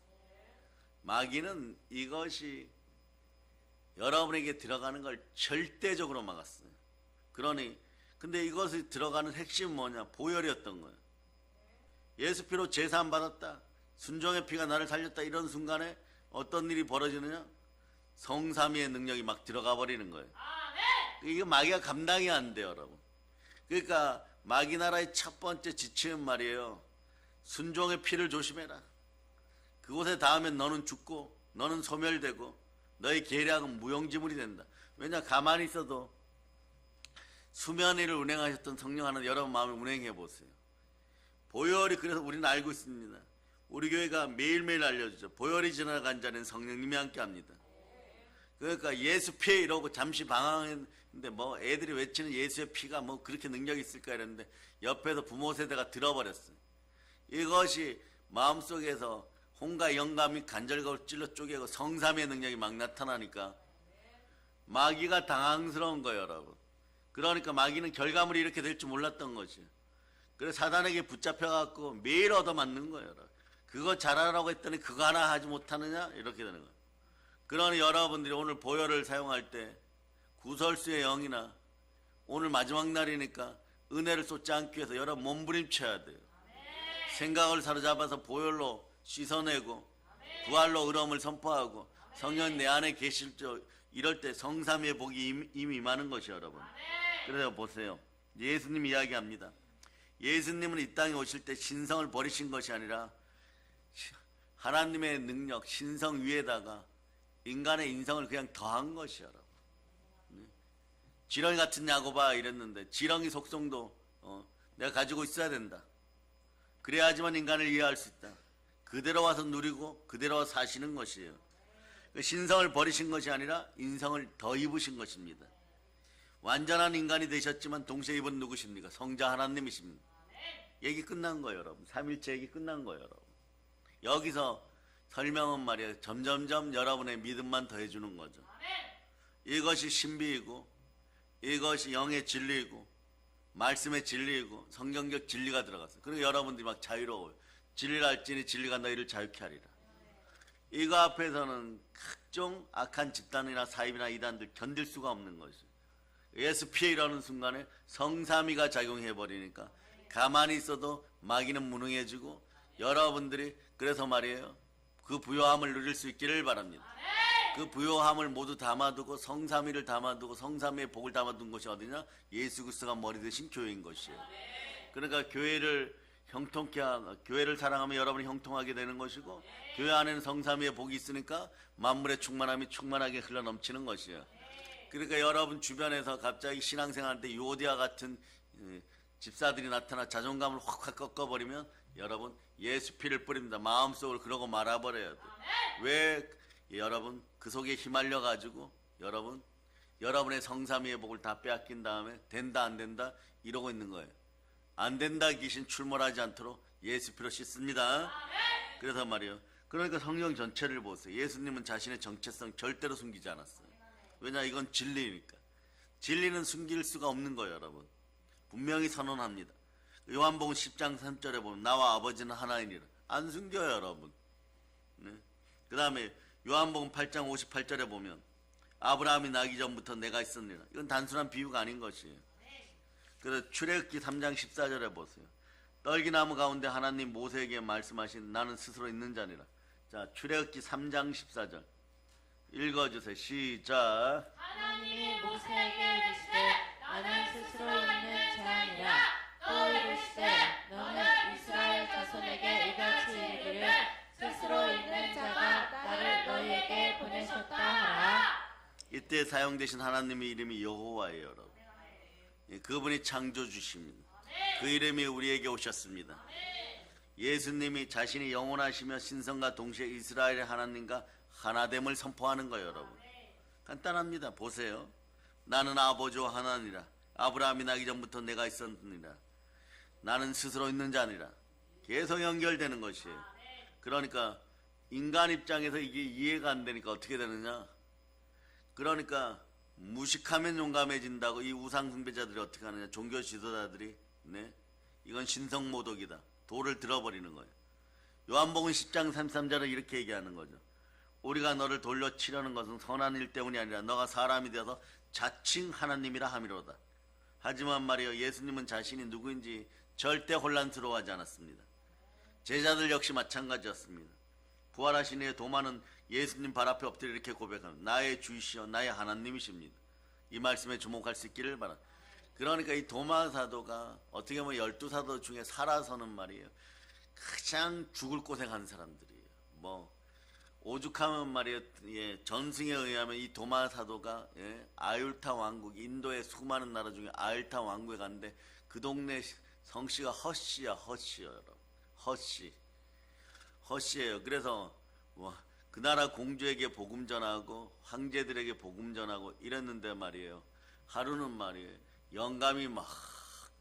마귀는 이것이 여러분에게 들어가는 걸 절대적으로 막았어요. 그러니 근데 이것이 들어가는 핵심은 뭐냐? 보혈이었던 거예요. 예수 피로 제사함 받았다. 순종의 피가 나를 살렸다. 이런 순간에 어떤 일이 벌어지느냐? 성삼위의 능력이 막 들어가 버리는 거예요. 이게 마귀가 감당이 안 돼요, 여러분. 그러니까 마귀 나라의 첫 번째 지침은 말이에요. 순종의 피를 조심해라. 그곳에 닿으면 너는 죽고 너는 소멸되고 너의 계략은 무용지물이 된다. 왜냐 가만히 있어도 수면위를 운행하셨던 성령 하나 여러분 마음에 운행해 보세요. 보혈이 그래서 우리는 알고 있습니다. 우리 교회가 매일매일 알려주죠. 보혈이 지나간 자는 성령님이 함께 합니다. 그러니까 예수 피 이러고 잠시 방황했는데 뭐 애들이 외치는 예수의 피가 뭐 그렇게 능력이 있을까 이랬는데 옆에서 부모 세대가 들어버렸어요. 이것이 마음속에서 혼과 영감이 간절하고 찔러 쪼개고 성삼의 능력이 막 나타나니까 마귀가 당황스러운 거예요, 여러분. 그러니까 마귀는 결과물이 이렇게 될 줄 몰랐던 거지. 그래서 사단에게 붙잡혀갖고 매일 얻어맞는 거예요, 여러분. 그거 잘하라고 했더니 그거 하나 하지 못하느냐? 이렇게 되는 거예요. 그러니 여러분들이 오늘 보혈을 사용할 때 구설수의 영이나 오늘 마지막 날이니까 은혜를 쏟지 않기 위해서 여러분 몸부림쳐야 돼요. 생각을 사로잡아서 보혈로 씻어내고 부활로 의로움을 선포하고 성령 내 안에 계실 줄 이럴 때 성삼위의 복이 이미 임하는 것이 여러분. 그래서 보세요. 예수님 이야기합니다. 예수님은 이 땅에 오실 때 신성을 버리신 것이 아니라 하나님의 능력 신성 위에다가 인간의 인성을 그냥 더한 것이 여러분. 지렁이 같은 야고바 이랬는데 지렁이 속성도 내가 가지고 있어야 된다. 그래야지만 인간을 이해할 수 있다. 그대로 와서 누리고 그대로 와서 사시는 것이에요. 신성을 버리신 것이 아니라 인성을 더 입으신 것입니다. 완전한 인간이 되셨지만 동시에 입은 누구십니까? 성자 하나님이십니다. 얘기 끝난 거예요, 여러분. 삼일체 얘기 끝난 거예요, 여러분. 여기서 설명은 말이에요. 점점점 여러분의 믿음만 더해주는 거죠. 이것이 신비이고 이것이 영의 진리이고 말씀의 진리이고 성경적 진리가 들어갔어요. 그리고 여러분들이 막 자유로워요. 진리를 알지니 진리가 너희를 자유케 하리라. 이거 앞에서는 각종 악한 집단이나 사입이나 이단들 견딜 수가 없는 것이죠. 예수 피해 이러는 순간에 성삼위가 작용해버리니까 가만히 있어도 마귀는 무능해지고 여러분들이 그래서 말이에요. 그 부요함을 누릴 수 있기를 바랍니다. 그 부요함을 모두 담아두고 성삼위를 담아두고 성삼위의 복을 담아둔 것이 어디냐? 예수 그리스도가 머리 되신 교회인 것이에요. 그러니까 교회를 형통케 교회를 사랑하면 여러분이 형통하게 되는 것이고 교회 안에는 성삼위의 복이 있으니까 만물의 충만함이 충만하게 흘러넘치는 것이에요. 그러니까 여러분 주변에서 갑자기 신앙생활 때 요디아 같은 집사들이 나타나 자존감을 확 꺾어버리면 여러분 예수 피를 뿌립니다. 마음속으로 그러고 말아버려야 돼요. 왜 여러분 그 속에 휘말려 가지고 여러분의 성삼위의 복을 다 빼앗긴 다음에 된다 안 된다 이러고 있는 거예요. 안 된다 귀신 출몰하지 않도록 예수 피로 씻습니다. 그래서 말이에요. 그러니까 성경 전체를 보세요. 예수님은 자신의 정체성 절대로 숨기지 않았어요. 왜냐, 이건 진리니까. 진리는 숨길 수가 없는 거예요, 여러분. 분명히 선언합니다. 요한복음 10장 3절에 보면 나와 아버지는 하나이니라. 안 숨겨요, 여러분. 네? 그 다음에 요한복음 8장 58절에 보면 아브라함이 나기 전부터 내가 있었느니라. 이건 단순한 비유가 아닌 것이에요. 그래서 출애굽기 3장 14절에 보세요. 떨기나무 가운데 하나님 모세에게 말씀하신 나는 스스로 있는 자니라. 자, 출애굽기 3장 14절 읽어주세요. 시작. 하나님이 모세에게 이르시되 나는 스스로 있는 자니라. 또 이르시되 너는 이스라엘 자손에게 이같이 이르기를 스스로 있는 자가 나를 너희에게 보내셨다 하라. 이때 사용되신 하나님의 이름이 여호와예요, 여러분. 예, 그분이 창조주십니다. 그 이름이 우리에게 오셨습니다. 예수님이 자신이 영원하시며 신성과 동시에 이스라엘의 하나님과 하나됨을 선포하는 거예요, 여러분. 간단합니다. 보세요. 나는 아버지와 하나니라. 아브라함이 나기 전부터 내가 있었느니라. 나는 스스로 있는 자니라. 계속 연결되는 것이에요. 그러니까 인간 입장에서 이게 이해가 안 되니까 어떻게 되느냐. 그러니까 무식하면 용감해진다고 이 우상 숭배자들이 어떻게 하느냐. 종교 지도자들이 네, 이건 신성모독이다. 돌을 들어버리는 거예요. 요한복음 10장 33절에 이렇게 얘기하는 거죠. 우리가 너를 돌려 치려는 것은 선한 일 때문이 아니라 너가 사람이 되어서 자칭 하나님이라 함이로다. 하지만 말이요, 예수님은 자신이 누구인지 절대 혼란스러워하지 않았습니다. 제자들 역시 마찬가지였습니다. 부활하신 후에 도마는 예수님 발 앞에 엎드려 이렇게 고백합니다. 나의 주이시여 나의 하나님이십니다. 이 말씀에 주목할 수 있기를 바랍니다. 그러니까 이 도마 사도가 어떻게 보면 12사도 중에 살아서는 말이에요, 가장 죽을 고생한 사람들이에요. 뭐 오죽하면 말이에요, 예, 전승에 의하면 이 도마 사도가 예, 아율타 왕국, 인도의 수많은 나라 중에 아율타 왕국에 갔는데 그 동네 성씨가 허씨야, 여러분. 허씨예요. 그래서 그 나라 공주에게 복음 전하고 황제들에게 복음 전하고 이랬는데 말이에요, 하루는 말이에요, 영감이 막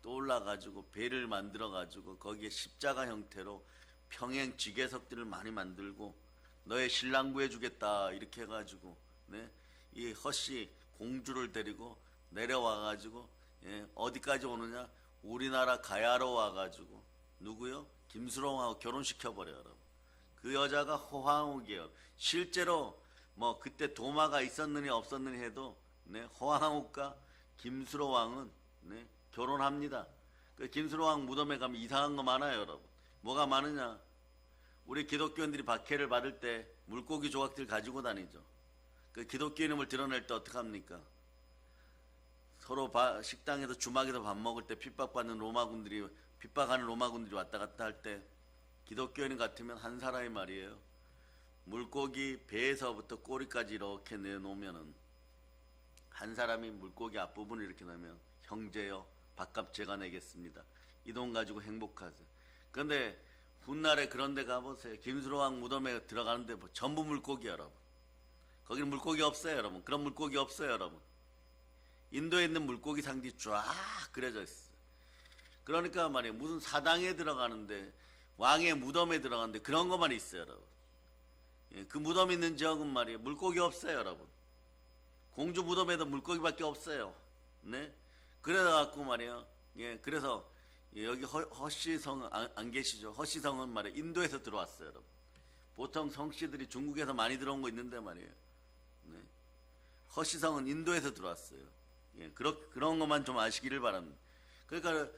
떠올라가지고 배를 만들어가지고 거기에 십자가 형태로 평행 지게석들을 많이 만들고 너의 신랑 구해주겠다 이렇게 해가지고 네? 이 허씨 공주를 데리고 내려와가지고 예, 어디까지 오느냐, 우리나라 가야로 와가지고 누구요? 김수롱하고 결혼시켜버려요. 여러분. 그 여자가 허황욱이에요. 실제로 뭐 그때 도마가 있었느니 없었느니 해도 네, 허황욱과 김수로 왕은 네, 결혼합니다. 그 김수로 왕 무덤에 가면 이상한 거 많아요, 여러분. 뭐가 많으냐? 우리 기독교인들이 박해를 받을 때 물고기 조각들 가지고 다니죠. 그 기독교 이름을 드러낼 때 어떡합니까? 서로 식당에서 주막에서 밥 먹을 때 핍박하는 로마군들이 왔다 갔다 할 때 기독교인 같으면 한 사람이 말이에요, 물고기 배에서부터 꼬리까지 이렇게 내놓으면은 한 사람이 물고기 앞부분을 이렇게 넣으면 형제여 밥값 제가 내겠습니다. 이 돈 가지고 행복하세요. 그런데 훗날에 그런 데 가보세요. 김수로왕 무덤에 들어가는데 뭐 전부 물고기, 여러분. 거기는 물고기 없어요, 여러분. 그런 물고기 없어요, 여러분. 인도에 있는 물고기 상들이 쫙 그려져 있어요. 그러니까 말이에요, 무슨 사당에 들어가는데 왕의 무덤에 들어가는데 그런 것만 있어요, 여러분. 예, 그 무덤 있는 지역은 말이에요, 물고기 없어요, 여러분. 공주 무덤에도 물고기밖에 없어요. 네? 그래갖고 말이에요. 예, 그래서 여기 허씨성 안 계시죠? 허씨성은 말이에요, 인도에서 들어왔어요, 여러분. 보통 성씨들이 중국에서 많이 들어온 거 있는데 말이에요. 네? 허씨성은 인도에서 들어왔어요. 예, 그런 것만 좀 아시기를 바랍니다. 그러니까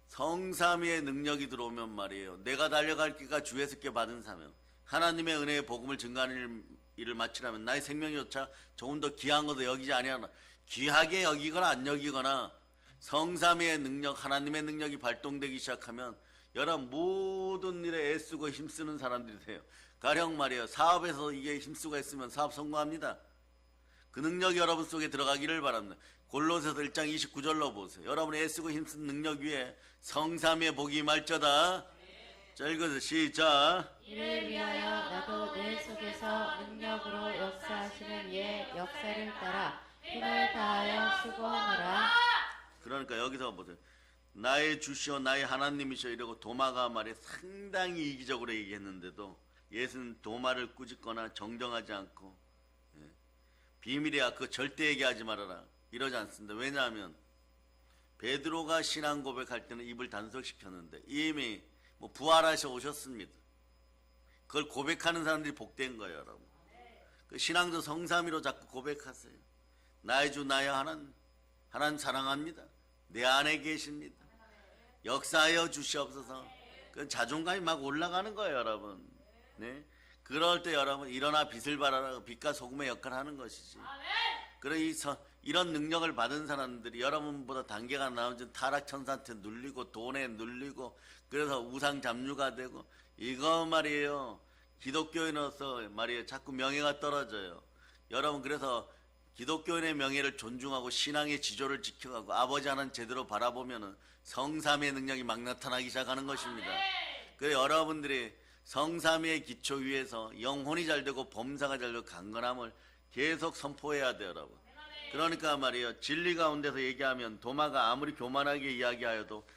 성삼위의 능력이 들어오면 말이에요, 내가 달려갈 길과 주에서께 받은 사명, 하나님의 은혜의 복음을 증거하는 일을 마치려면 나의 생명조차 조금 더 귀한 것도 여기지 아니하나. 귀하게 여기거나 안 여기거나 성삼위의 능력, 하나님의 능력이 발동되기 시작하면 여러분 모든 일에 애쓰고 힘쓰는 사람들이 돼요. 가령 말이에요, 사업에서 이게 힘쓰고 했으면 사업 성공합니다. 그 능력이 여러분 속에 들어가기를 바랍니다. 골로새서 1장 29절로 보세요. 여러분의 애쓰고 힘쓰는 능력 위에 성삼위의 복이 임할저다. 자, 읽어서 시작. 이를 위하여 나도 내 속에서 능력으로 역사하시는 이의 역사를 따라 힘을 다하여 수고하노라. 그러니까 여기서 보세요. 나의 주시오 나의 하나님이시오 이러고 도마가 말에 상당히 이기적으로 얘기했는데도 예수는 도마를 꾸짖거나 정정하지 않고 비밀이야 그거 절대 얘기하지 말아라 이러지 않습니다. 왜냐하면 베드로가 신앙 고백할 때는 입을 단속시켰는데 이미 뭐 부활하셔 오셨습니다. 그걸 고백하는 사람들이 복된 거예요, 여러분. 그 신앙도 성삼위로 자꾸 고백하세요. 나의 주 나의 하나님 사랑합니다. 내 안에 계십니다. 역사하여 주시옵소서. 그 자존감이 막 올라가는 거예요, 여러분. 네? 그럴 때 여러분 일어나 빛을 발하라 빛과 소금의 역할을 하는 것이지. 이런 능력을 받은 사람들이 여러분보다 단계가 나오지 타락천사한테 눌리고 돈에 눌리고 그래서 우상 잡류가 되고 이거 말이에요. 기독교인으로서 말이에요. 자꾸 명예가 떨어져요. 여러분 그래서 기독교인의 명예를 존중하고 신앙의 지조를 지켜가고 아버지 하나님 제대로 바라보면은 성삼위의 능력이 막 나타나기 시작하는 것입니다. 그래서 여러분들이 성삼위의 기초 위에서 영혼이 잘 되고 범사가 잘 되고 강건함을 계속 선포해야 돼요, 여러분. 그러니까 말이에요. 진리 가운데서 얘기하면 도마가 아무리 교만하게 이야기하여도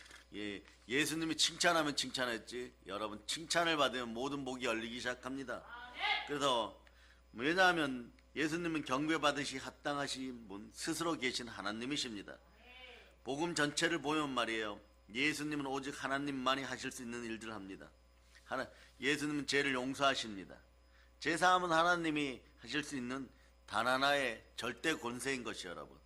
예수님이 칭찬하면 칭찬했지 여러분 칭찬을 받으면 모든 복이 열리기 시작합니다. 그래서 왜냐하면 예수님은 경배받으시 합당하신 분 스스로 계신 하나님이십니다. 복음 전체를 보면 말이에요. 예수님은 오직 하나님만이 하실 수 있는 일들을 합니다. 예수님은 죄를 용서하십니다. 제사함은 하나님이 하실 수 있는 단 하나의 절대 권세인 것이요, 여러분.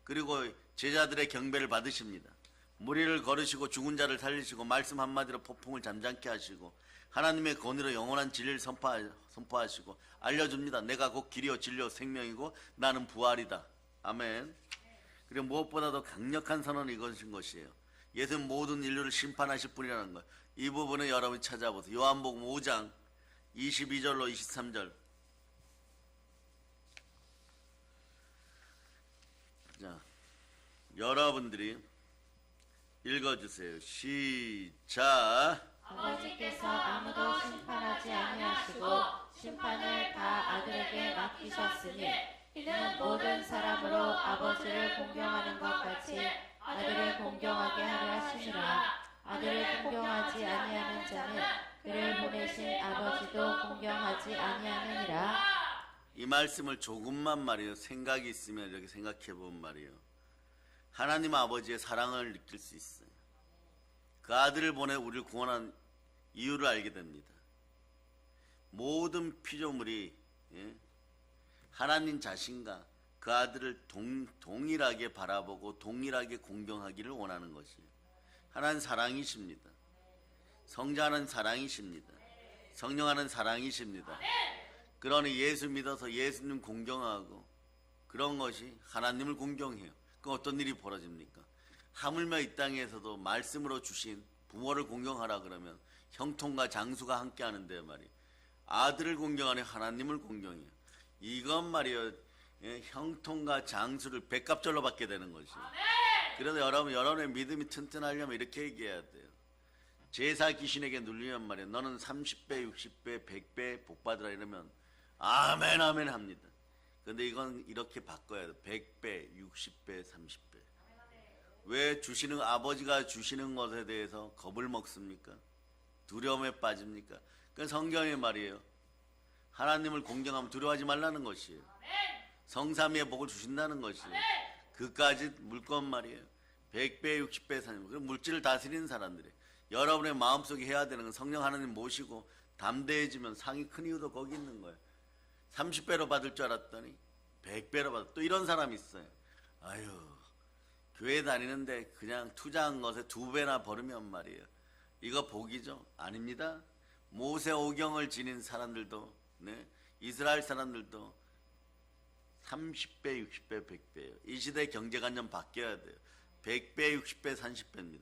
그리고 제자들의 경배를 받으십니다. 무리를 걸으시고 죽은 자를 살리시고 말씀 한마디로 폭풍을 잠잠케 하시고 하나님의 권위로 영원한 진리를 선포하시고 알려줍니다. 내가 곧 길이요 진리요 생명이고 나는 부활이다. 아멘. 그리고 무엇보다도 강력한 선언은 이것인 것이에요. 예수는 모든 인류를 심판하실 분이라는 것. 이 부분을 여러분이 찾아보세요. 요한복음 5장 22절로 23절. 자, 여러분들이 읽어주세요. 시작. 아버지께서 아무도 심판하지 아니하시고 심판을 다 아들에게 맡기셨으니 이는 모든 사람으로 아버지를 공경하는 것 같이 아들을 공경하게 하려 하시니라. 아들을 공경하지 아니하는 자는 그를 보내신 아버지도 공경하지 아니하느니라. 이 말씀을 조금만 말이에요. 생각이 있으면 이렇게 생각해 보면 말이에요. 하나님 아버지의 사랑을 느낄 수 있어요. 그 아들을 보내 우리를 구원한 이유를 알게 됩니다. 모든 피조물이 하나님 자신과 그 아들을 동일하게 바라보고 동일하게 공경하기를 원하는 것이에요. 하나님 사랑이십니다. 성자는 사랑이십니다. 성령하는 사랑이십니다. 그러니 예수 믿어서 예수님 공경하고 그런 것이 하나님을 공경해요. 그럼 어떤 일이 벌어집니까? 하물며 이 땅에서도 말씀으로 주신 부모를 공경하라 그러면 형통과 장수가 함께 하는데 말이에요. 아들을 공경하니 하나님을 공경해요. 이건 말이에요. 형통과 장수를 백갑절로 받게 되는 것이에요. 그래서 여러분의 믿음이 튼튼하려면 이렇게 얘기해야 돼요. 제사 귀신에게 눌리면 말이에요. 너는 30배, 60배, 100배 복받으라 이러면 아멘 아멘 합니다. 근데 이건 이렇게 바꿔야 돼요. 100배, 60배, 30배. 왜 아버지가 주시는 것에 대해서 겁을 먹습니까? 두려움에 빠집니까? 그 성경의 말이에요. 하나님을 공경하면 두려워하지 말라는 것이에요. 성삼위의 복을 주신다는 것이에요. 그까지 물건 말이에요. 100배, 60배, 30배. 그 물질을 다스리는 사람들이 여러분의 마음속에 해야 되는 건 성령 하나님 모시고 담대해지면 상이 큰 이유도 거기 있는 거예요. 30배로 받을 줄 알았더니 100배로 받을 또 이런 사람이 있어요. 아유 교회 다니는데 그냥 투자한 것에 2배나 벌으면 말이에요. 이거 복이죠? 아닙니다. 모세 오경을 지닌 사람들도 이스라엘 사람들도 30배, 60배, 100배예요. 이 시대 경제관념 바뀌어야 돼요. 100배, 60배, 30배입니다.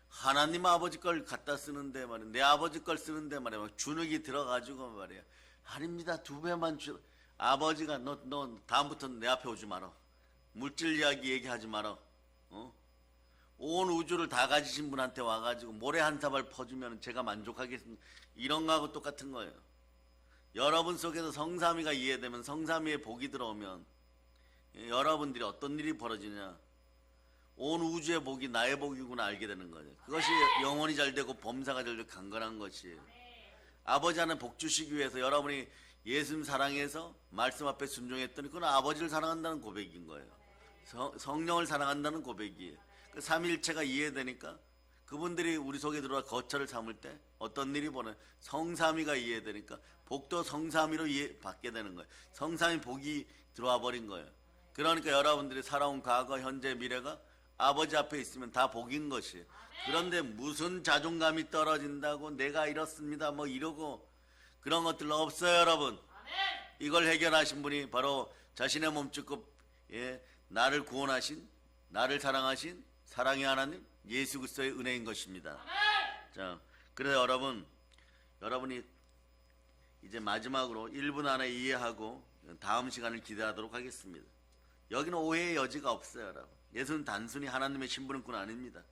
하나님 아버지 걸 갖다 쓰는데 말이에요. 내 아버지 걸 쓰는데 말이에요. 주눅이 들어가지고 말이에요. 아닙니다. 2배만 주. 아버지가 너 다음부터 내 앞에 오지 마라. 물질 이야기 얘기하지 마라. 온 우주를 다 가지신 분한테 와가지고 모래 한 사발 퍼주면 제가 만족하겠습니다. 이런 거하고 똑같은 거예요. 여러분 속에서 성삼위가 이해되면, 성삼위의 복이 들어오면 여러분들이 어떤 일이 벌어지냐, 온 우주의 복이 나의 복이구나 알게 되는 거죠. 그것이 영혼이 잘 되고 범사가 잘 되고 강건한 것이에요. 아버지 하나님 복 주시기 위해서 여러분이 예수님 사랑해서 말씀 앞에 순종했더니 그건 아버지를 사랑한다는 고백인 거예요. 성령을 사랑한다는 고백이에요. 그 삼위일체가 이해되니까 그분들이 우리 속에 들어와 거처를 삼을 때 어떤 일이 벌어요? 성삼위가 이해되니까 복도 성삼위로 받게 되는 거예요. 성삼위 복이 들어와 버린 거예요. 그러니까 여러분들이 살아온 과거, 현재, 미래가 아버지 앞에 있으면 다 복인 것이에요. 그런데 무슨 자존감이 떨어진다고 내가 이렇습니다 뭐 이러고 그런 것들 없어요. 여러분, 이걸 해결하신 분이 바로 자신의 몸짓고 나를 구원하신, 나를 사랑하신 사랑의 하나님 예수 그리스도의 은혜인 것입니다. 자, 그래서 여러분이 이제 마지막으로 1분 안에 이해하고 다음 시간을 기대하도록 하겠습니다. 여기는 오해의 여지가 없어요. 여러분, 예수는 단순히 하나님의 신분은 아닙니다.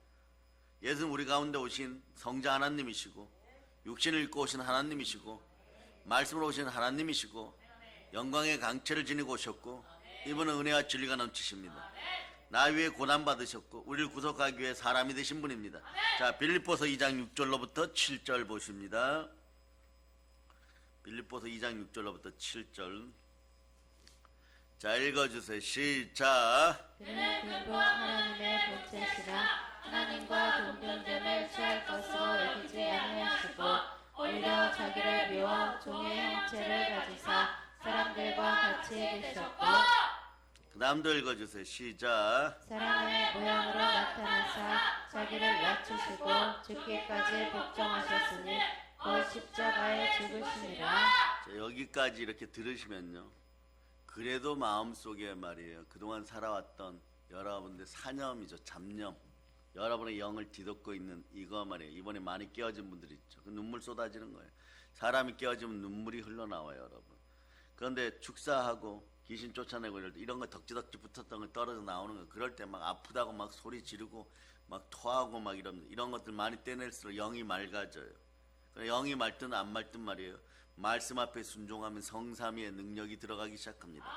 예수는 우리 가운데 오신 성자 하나님이시고, 육신을 입고 오신 하나님이시고, 말씀으로 오신 하나님이시고, 영광의 강체를 지니고 오셨고, 이분은 은혜와 진리가 넘치십니다. 나 위해 고난 받으셨고 우리를 구속하기 위해 사람이 되신 분입니다. 자, 빌립보서 2장 6절로부터 7절 보십니다. 빌립보서 2장 6절로부터 7절. 자, 읽어주세요. 시작. 그는 근본 하나님의 본체시라 하나님과 동등됨을 취할 것으로 여기지 아니하시고 오히려 자기를 비워 종의 형체를 가지사 사람들과 같이 계셨고, 그 다음도 읽어주세요. 시작. 사람의 모양으로 나타나사 자기를 낮추시고 죽기까지 복종하셨으니 곧 십자가에 죽으시니라. 자, 여기까지 이렇게 들으시면요, 그래도 마음속에 말이에요, 그동안 살아왔던 여러분들 사념이죠, 잡념, 여러분의 영을 뒤덮고 있는 이거 말이에요. 이번에 많이 깨어진 분들이 있죠. 그 눈물 쏟아지는 거예요. 사람이 깨어지면 눈물이 흘러나와요, 여러분. 그런데 축사하고 귀신 쫓아내고 이럴 때 이런 거 덕지덕지 붙었던 거 떨어져 나오는 거, 그럴 때 막 아프다고 막 소리 지르고 막 토하고 막 이런 것들 많이 떼낼수록 영이 맑아져요. 영이 맑든 안 맑든 말이에요, 말씀 앞에 순종하면 성삼위의 능력이 들어가기 시작합니다.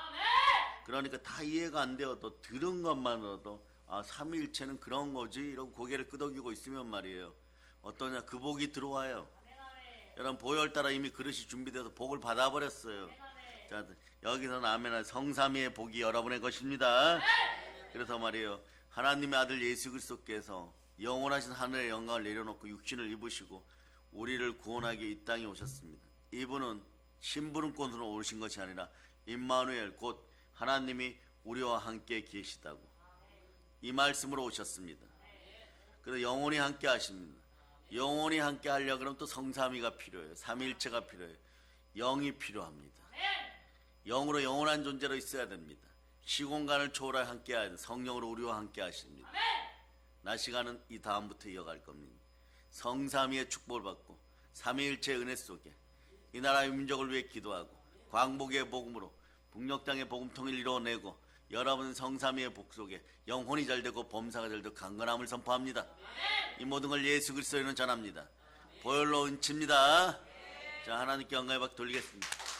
그러니까 다 이해가 안 되어도 들은 것만으로도 아, 삼위일체는 그런 거지 이러고 고개를 끄덕이고 있으면 말이에요, 어떠냐, 그 복이 들어와요. 여러분, 보혈 따라 이미 그릇이 준비돼서 복을 받아버렸어요. 자, 여기서는 아멘, 성삼위의 복이 여러분의 것입니다. 그래서 말이에요, 하나님의 아들 예수 그리스도께서 영원하신 하늘의 영광을 내려놓고 육신을 입으시고 우리를 구원하기 이 땅에 오셨습니다. 이분은 심부름꾼으로 오신 것이 아니라 임마누엘, 곧 하나님이 우리와 함께 계시다고 이 말씀으로 오셨습니다. 그래서 영원히 함께 하십니다. 영원히 함께 하려고 그러면 또 성삼위가 필요해요. 삼위일체가 필요해요. 영이 필요합니다. 영으로 영원한 존재로 있어야 됩니다. 시공간을 초월해 함께 하는 성령으로 우리와 함께 하십니다. 낮 시간은 이 다음부터 이어갈 겁니다. 성삼위의 축복을 받고 삼위일체의 은혜 속에 이 나라의 민족을 위해 기도하고 광복의 복음으로 북녘 땅의 복음통일 이루어내고 여러분 성삼위의 복 속에 영혼이 잘되고 범사가 잘되고 강건함을 선포합니다. 이 모든 걸 예수 그리스도로 전합니다. 보혈로 은칩니다. 자, 하나님께 영광의 박 돌리겠습니다.